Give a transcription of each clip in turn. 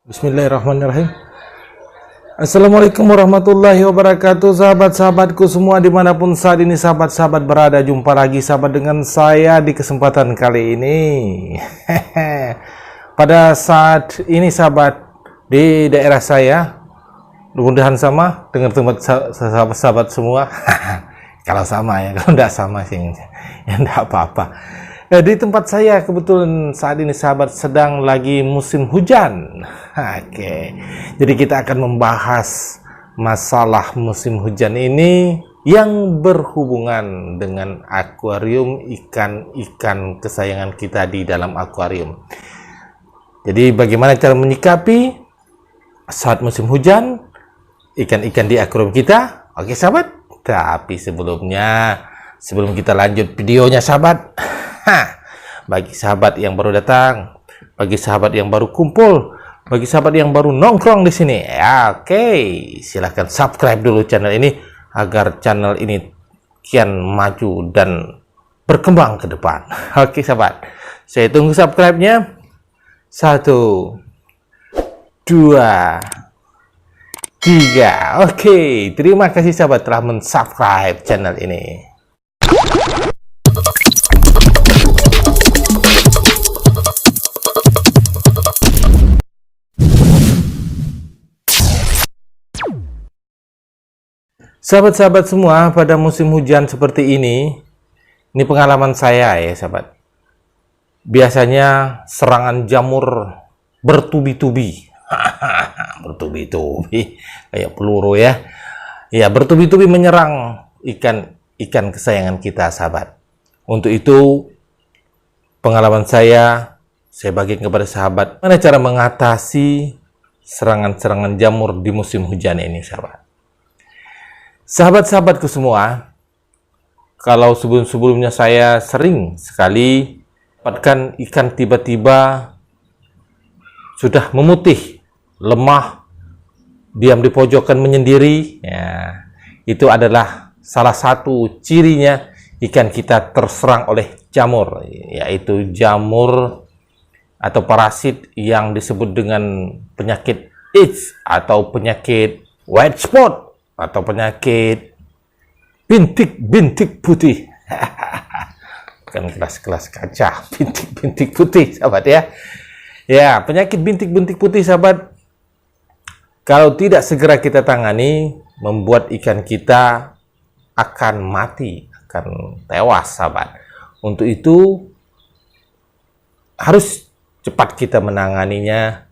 Bismillahirrahmanirrahim. Assalamualaikum warahmatullahi wabarakatuh, sahabat-sahabatku semua dimanapun saat ini sahabat-sahabat berada. Jumpa lagi sahabat dengan saya di kesempatan kali ini. Pada saat ini sahabat, di daerah saya, mudah-mudahan sama dengan tempat sahabat-sahabat semua. Kalau sama ya, kalau tidak sama sih ya tidak apa-apa. Di tempat saya kebetulan saat ini sahabat sedang lagi musim hujan. Oke, jadi kita akan membahas masalah musim hujan ini yang berhubungan dengan akuarium, ikan-ikan kesayangan kita di dalam akuarium. Jadi bagaimana cara menyikapi saat musim hujan ikan-ikan di akuarium kita? Oke sahabat, tapi sebelum kita lanjut videonya sahabat, bagi sahabat yang baru datang, bagi sahabat yang baru kumpul, bagi sahabat yang baru nongkrong di sini, ya, oke, silahkan subscribe dulu channel ini agar channel ini kian maju dan berkembang ke depan. Oke sahabat, saya tunggu subscribe-nya. 1, 2, 3. Oke, terima kasih sahabat telah mensubscribe channel ini. Sahabat-sahabat semua, pada musim hujan seperti ini pengalaman saya ya sahabat. Biasanya serangan jamur bertubi-tubi. Bertubi-tubi, kayak peluru ya. Ya, bertubi-tubi menyerang ikan kesayangan kita sahabat. Untuk itu, pengalaman saya bagikan kepada sahabat, mana cara mengatasi serangan-serangan jamur di musim hujan ini sahabat. Sahabat-sahabatku semua, kalau sebelum-sebelumnya saya sering sekali dapatkan ikan tiba-tiba sudah memutih, lemah, diam di pojokan menyendiri, ya, itu adalah salah satu cirinya ikan kita terserang oleh jamur, yaitu jamur atau parasit yang disebut dengan penyakit itch atau penyakit white spot atau penyakit bintik-bintik putih. Bukan kelas-kelas kaca, bintik-bintik putih sahabat ya. Ya, penyakit bintik-bintik putih sahabat, kalau tidak segera kita tangani, membuat ikan kita akan mati, akan tewas sahabat. Untuk itu harus cepat kita menanganinya,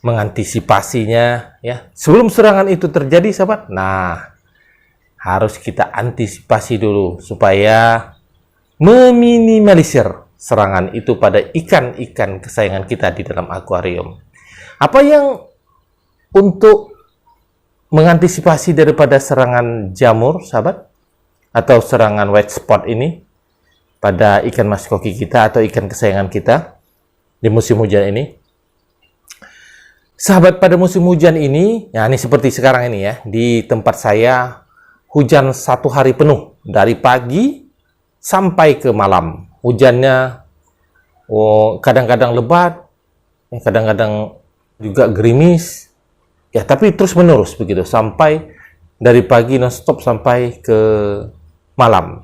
mengantisipasinya ya. Sebelum serangan itu terjadi sahabat, nah harus kita antisipasi dulu supaya meminimalisir serangan itu pada ikan-ikan kesayangan kita di dalam akuarium. Apa yang untuk mengantisipasi daripada serangan jamur sahabat atau serangan white spot ini pada ikan mas koki kita atau ikan kesayangan kita di musim hujan ini? Sahabat, pada musim hujan ini, ya ini seperti sekarang ini ya, di tempat saya hujan 1 hari penuh, dari pagi sampai ke malam. Hujannya kadang-kadang lebat, kadang-kadang juga gerimis, ya tapi terus menerus begitu, sampai dari pagi non-stop sampai ke malam.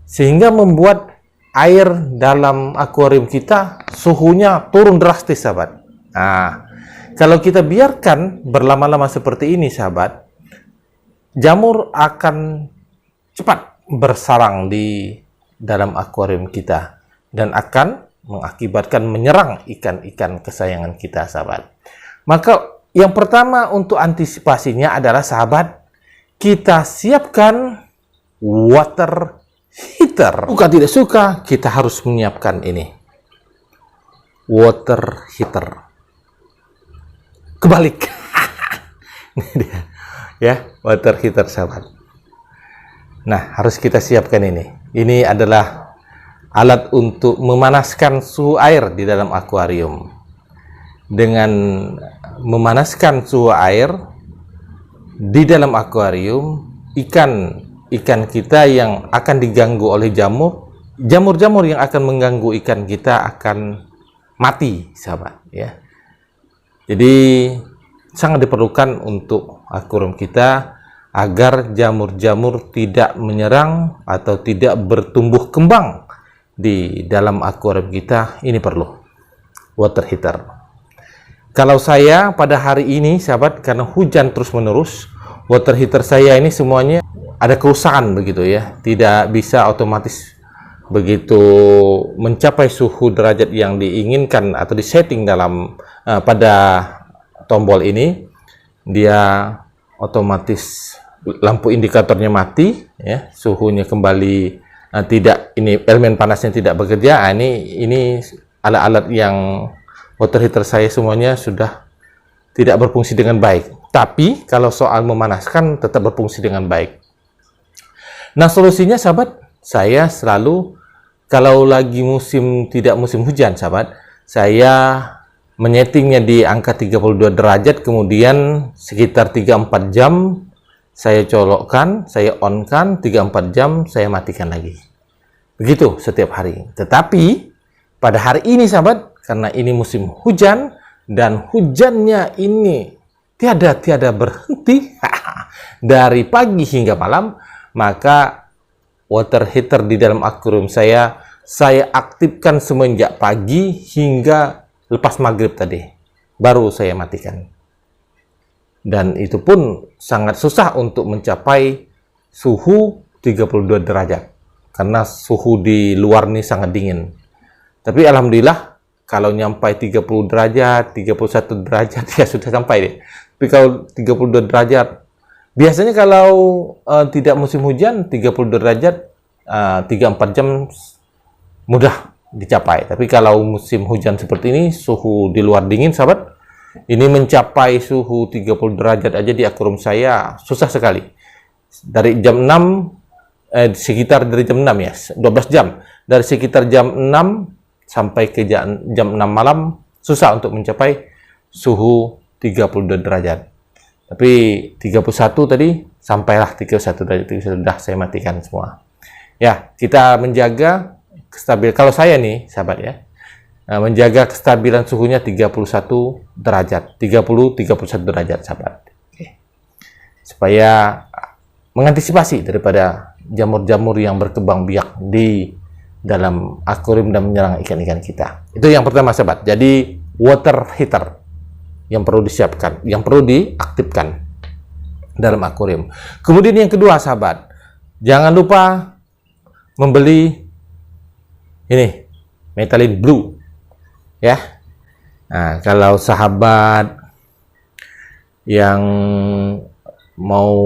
Sehingga membuat air dalam akuarium kita suhunya turun drastis sahabat. Nah, kalau kita biarkan berlama-lama seperti ini sahabat, jamur akan cepat bersarang di dalam akuarium kita dan akan mengakibatkan menyerang ikan-ikan kesayangan kita sahabat. Maka yang pertama untuk antisipasinya adalah sahabat, kita siapkan water heater. Suka tidak suka, kita harus menyiapkan ini water heater. Kebalik. Ini dia ya, water heater sahabat. Nah, harus kita siapkan ini. Ini adalah alat untuk memanaskan suhu air di dalam akuarium. Dengan memanaskan suhu air di dalam akuarium, ikan kita yang akan diganggu oleh jamur-jamur yang akan mengganggu ikan kita akan mati sahabat ya. Jadi sangat diperlukan untuk akuarium kita agar jamur-jamur tidak menyerang atau tidak bertumbuh kembang di dalam akuarium kita. Ini perlu water heater. Kalau saya pada hari ini sahabat, karena hujan terus menerus, water heater saya ini semuanya ada kerusakan begitu ya, tidak bisa otomatis begitu mencapai suhu derajat yang diinginkan atau disetting dalam pada tombol ini, dia otomatis lampu indikatornya mati ya, suhunya kembali tidak, ini elemen panasnya tidak bekerja. Ini alat-alat yang water heater saya semuanya sudah tidak berfungsi dengan baik. Tapi kalau soal memanaskan tetap berfungsi dengan baik. Nah, solusinya sahabat, saya selalu kalau lagi tidak musim hujan sahabat, saya menyetingnya di angka 32 derajat, kemudian sekitar 3-4 jam saya colokkan, saya on-kan, 3-4 jam saya matikan lagi. Begitu setiap hari. Tetapi pada hari ini sahabat, karena ini musim hujan dan hujannya ini tiada berhenti dari pagi hingga malam, maka water heater di dalam akuarium saya aktifkan semenjak pagi hingga lepas maghrib tadi, baru saya matikan. Dan itu pun sangat susah untuk mencapai suhu 32 derajat karena suhu di luar ini sangat dingin. Tapi alhamdulillah kalau nyampai 30 derajat, 31 derajat ya sudah sampai deh. Tapi kalau 32 derajat, biasanya kalau tidak musim hujan 32 derajat 3-4 jam mudah dicapai. Tapi kalau musim hujan seperti ini, suhu di luar dingin sahabat, ini mencapai suhu 30 derajat aja di akuarium saya susah sekali. Dari jam 6 sekitar dari jam 6 ya, 12 jam. Dari sekitar jam 6 sampai ke jam 6 malam susah untuk mencapai suhu 32 derajat. Tapi 31 tadi sampailah 31 derajat itu sudah saya matikan semua. Ya, kita menjaga kestabilan. Kalau saya nih sahabat ya, menjaga kestabilan suhunya 31 derajat, 30-31 derajat sahabat. Oke. Supaya mengantisipasi daripada jamur-jamur yang berkembang biak di dalam akuarium dan menyerang ikan-ikan kita. Itu yang pertama sahabat. Jadi water heater yang perlu disiapkan, yang perlu diaktifkan dalam akuarium. Kemudian yang kedua sahabat, jangan lupa membeli ini Methylene Blue ya. Nah, kalau sahabat yang mau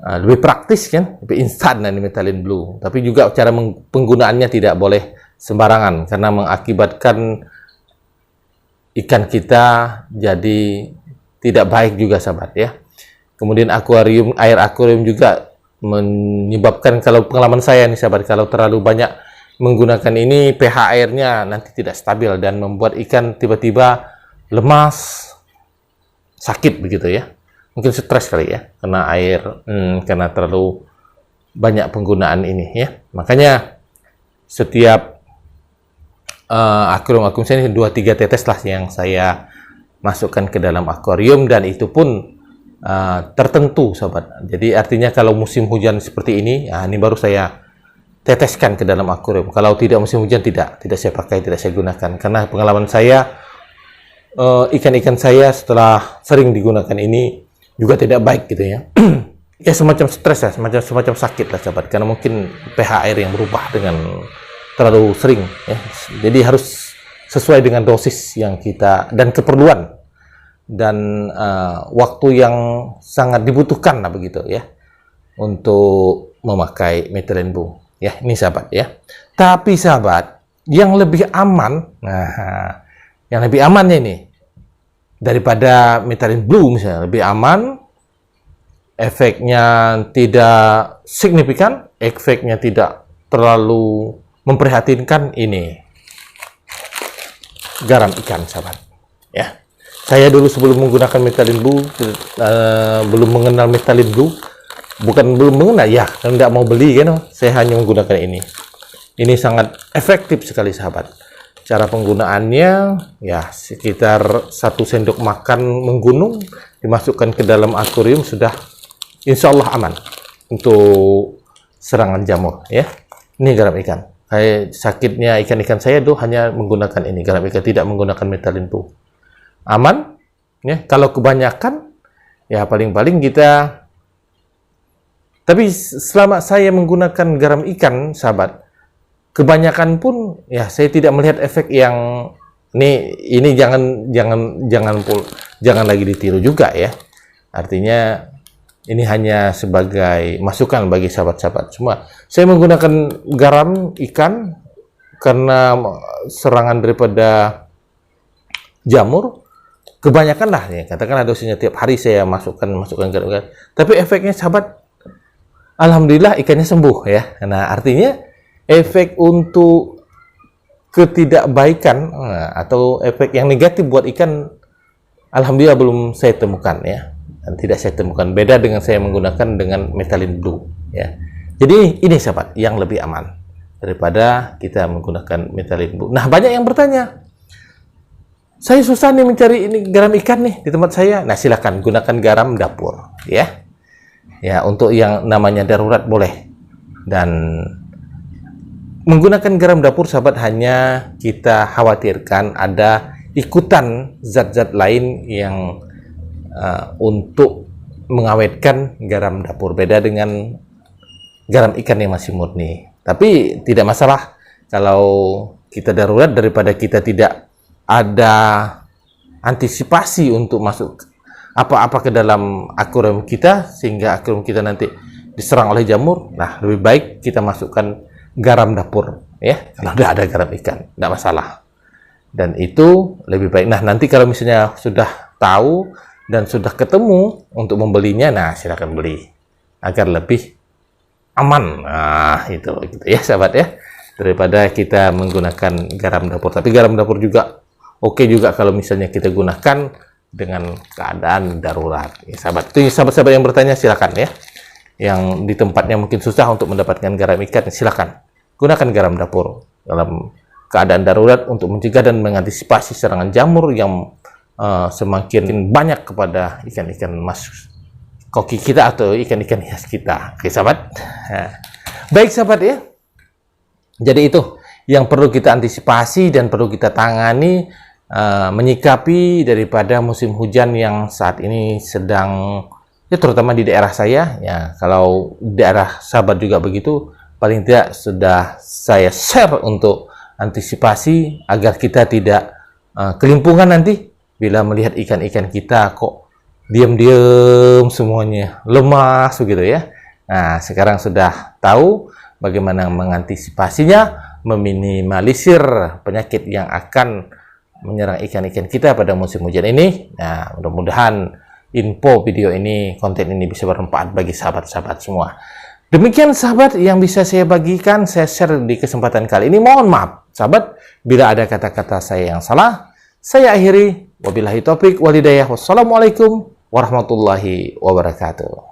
lebih praktis kan, lebih instan ini Methylene Blue, tapi juga cara penggunaannya tidak boleh sembarangan karena mengakibatkan ikan kita jadi tidak baik juga sahabat ya. Kemudian air akuarium juga menyebabkan, kalau pengalaman saya nih sahabat, kalau terlalu banyak menggunakan ini pH airnya nanti tidak stabil dan membuat ikan tiba-tiba lemas, sakit begitu ya. Mungkin stres kali ya karena air karena terlalu banyak penggunaan ini ya. Makanya setiap akuarium saya ini 2-3 tetes lah yang saya masukkan ke dalam akuarium, dan itu pun tertentu sahabat. Jadi artinya kalau musim hujan seperti ini, ini baru saya teteskan ke dalam akuarium. Kalau tidak musim hujan tidak saya pakai, tidak saya gunakan. Karena pengalaman saya, ikan-ikan saya setelah sering digunakan ini juga tidak baik gitu ya. Ya semacam stres ya, semacam sakit lah sahabat. Karena mungkin pH air yang berubah dengan terlalu sering ya. Jadi harus sesuai dengan dosis yang kita dan keperluan dan waktu yang sangat dibutuhkan lah begitu ya untuk memakai Methylene Blue ya. Ini sahabat ya. Tapi sahabat, yang lebih aman, yang lebih amannya ini daripada Methylene Blue misalnya, lebih aman, efeknya tidak signifikan, efeknya tidak terlalu memprihatinkan, ini garam ikan sahabat ya. Saya dulu sebelum menggunakan Methylene Blue, belum mengenal Methylene Blue, bukan belum mengenal ya, kalau tidak mau beli kan, saya hanya menggunakan ini. Ini sangat efektif sekali sahabat. Cara penggunaannya ya sekitar 1 sendok makan menggunung, dimasukkan ke dalam akuarium, sudah insya Allah aman untuk serangan jamur ya. Ini garam ikan. Kayak sakitnya ikan-ikan saya tuh hanya menggunakan ini garam ikan, tidak menggunakan Methylene Blue. Aman ya. Kalau kebanyakan ya paling-paling kita, tapi selama saya menggunakan garam ikan sahabat, kebanyakan pun ya saya tidak melihat efek yang ini jangan lagi ditiru juga ya. Artinya ini hanya sebagai masukan bagi sahabat-sahabat semua. Saya menggunakan garam ikan karena serangan daripada jamur. Kebanyakan lah ya, katakanlah dosisnya tiap hari saya masukkan garam ikan. Tapi efeknya sahabat, alhamdulillah ikannya sembuh ya. Nah artinya efek untuk ketidakbaikan atau efek yang negatif buat ikan, alhamdulillah belum saya temukan ya. Dan tidak saya temukan, beda dengan saya menggunakan dengan Methylene Blue ya. Jadi ini sahabat yang lebih aman daripada kita menggunakan Methylene Blue. Nah banyak yang bertanya, saya susah nih mencari ini garam ikan nih di tempat saya. Nah silakan gunakan garam dapur ya. Ya untuk yang namanya darurat boleh. Dan menggunakan garam dapur sahabat, hanya kita khawatirkan ada ikutan zat-zat lain yang untuk mengawetkan garam dapur, beda dengan garam ikan yang masih murni. Tapi tidak masalah kalau kita darurat, daripada kita tidak ada antisipasi untuk masuk apa-apa ke dalam akuarium kita sehingga akuarium kita nanti diserang oleh jamur. Nah lebih baik kita masukkan garam dapur ya, kalau tidak ada garam ikan tidak masalah, dan itu lebih baik. Nah nanti kalau misalnya sudah tahu dan sudah ketemu untuk membelinya, nah silakan beli agar lebih aman. Nah itu gitu ya sahabat ya, daripada kita menggunakan garam dapur. Tapi garam dapur juga oke juga kalau misalnya kita gunakan dengan keadaan darurat ya sahabat. Itu sahabat-sahabat yang bertanya silakan ya, yang di tempatnya mungkin susah untuk mendapatkan garam ikan, silakan gunakan garam dapur dalam keadaan darurat untuk mencegah dan mengantisipasi serangan jamur yang semakin banyak kepada ikan-ikan mas koki kita atau ikan-ikan hias kita. Oke sahabat. Baik sahabat ya, jadi itu yang perlu kita antisipasi dan perlu kita tangani, menyikapi daripada musim hujan yang saat ini sedang ya, terutama di daerah saya ya. Kalau daerah sahabat juga begitu, paling tidak sudah saya share untuk antisipasi agar kita tidak kelimpungan nanti bila melihat ikan-ikan kita kok diam-diam semuanya, lemas begitu ya. Nah, sekarang sudah tahu bagaimana mengantisipasinya, meminimalisir penyakit yang akan menyerang ikan-ikan kita pada musim hujan ini. Nah, mudah-mudahan info video ini, konten ini bisa bermanfaat bagi sahabat-sahabat semua. Demikian sahabat yang bisa saya bagikan, saya share di kesempatan kali ini. Mohon maaf sahabat bila ada kata-kata saya yang salah. Saya akhiri, wabillahi taufik wal hidayah. Wassalamualaikum warahmatullahi wabarakatuh.